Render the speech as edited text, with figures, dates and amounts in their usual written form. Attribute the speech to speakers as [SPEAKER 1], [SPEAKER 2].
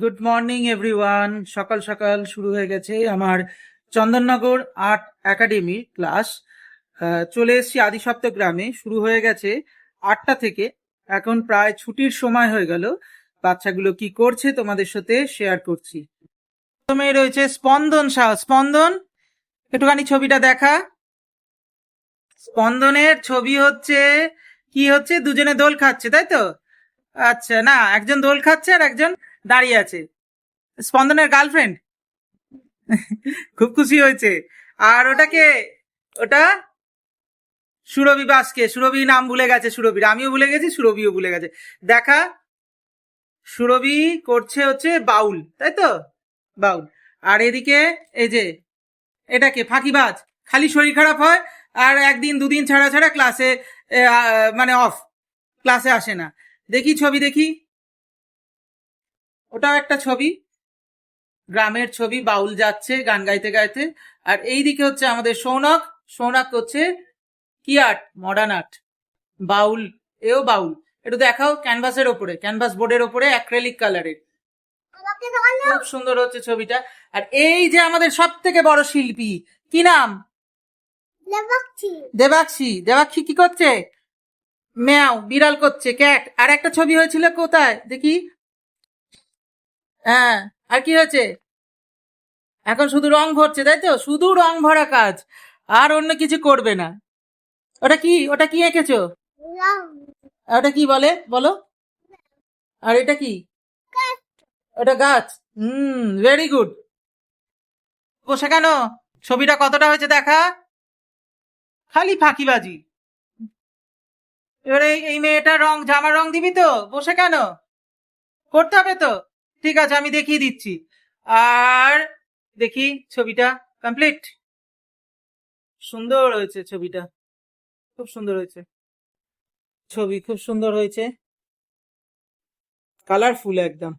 [SPEAKER 1] Good morning everyone. সকাল সকাল শুরু হয়ে গেছে আমার চন্দননগর আর্ট একাডেমি ক্লাস। চলে এসেছি আদিসপ্ত গ্রামে। শুরু হয়ে গেছে 8টা থেকে। এখন প্রায় ছুটির সময় হয়ে গেল। বাচ্চাগুলো কি করছে তোমাদের সাথে শেয়ার করছি। প্রথমে রয়েছে স্পন্দন শাহ। স্পন্দন, একটুখানি ছবিটা দেখা। স্পন্দনের ছবি হচ্ছে কি হচ্ছে, দুজনে দোল খাচ্ছে, তাই তো? আচ্ছা, না, একজন দোল খাচ্ছে আর একজন দাঁড়িয়ে আছে। স্পন্দনের গার্লফ্রেন্ড। খুব খুশি হয়েছে। আর ওটাকে, ওটা সুরভি বাসকে। সুরভি নাম ভুলে গেছে, সুরভির, আমিও ভুলে গেছি, সুরভিও ভুলে গেছে। দেখা, সুরভি করছে হচ্ছে বাউল, তাই তো? বাউল। আর এদিকে এই যে এটাকে ফাঁকিবাজ, খালি শরীর খারাপ হয় আর একদিন দুদিন ছাড়া ছাড়া ক্লাসে মানে অফ, ক্লাসে আসে না। দেখি ছবি, দেখি। ওটাও একটা ছবি, গ্রামের ছবি, বাউল যাচ্ছে গান গাইতে গাইতে। আর এইদিকে হচ্ছে আমাদের সৌনক। সৌনক করছে কি আর্ট, মডার্ন আর্ট। বাউল, এও বাউল। একটু দেখাও ক্যানভাসের ওপরে, ক্যানভাস বোর্ডের ওপরে অ্যাক্রেলিক কালারের। খুব সুন্দর হচ্ছে ছবিটা। আর এই যে আমাদের সব থেকে বড় শিল্পী, কি নাম? দেবাক্ষী। দেবাক্ষী কি করছে? ম্যাও, বিড়াল করছে, ক্যাট। আর একটা ছবি হয়েছিল কোথায় দেখি? হ্যাঁ, আর কি হয়েছে? এখন শুধু রং ভরছে, তাই তো? শুধু রং ভরা কাজ, আর অন্য কিছু করবে না। ওটা কি, ওটা কি এঁকেছো? ওটা কি বলে বলো? আর এটা কি? ওটা গাছ। Very good. বসে কেন? ছবিটা কতটা হয়েছে দেখা। খালি ফাঁকিবাজি। এবারে এই মেয়েটার রং, জামার রং দিবি তো? বসে কেন? করতে হবে তো। ঠিক আছে, আমি দেখিয়ে দিচ্ছি। আর দেখি ছবিটা কমপ্লিট। সুন্দর হয়েছে ছবিটা, খুব সুন্দর হয়েছে ছবি, খুব সুন্দর হয়েছে, কালারফুল একদম।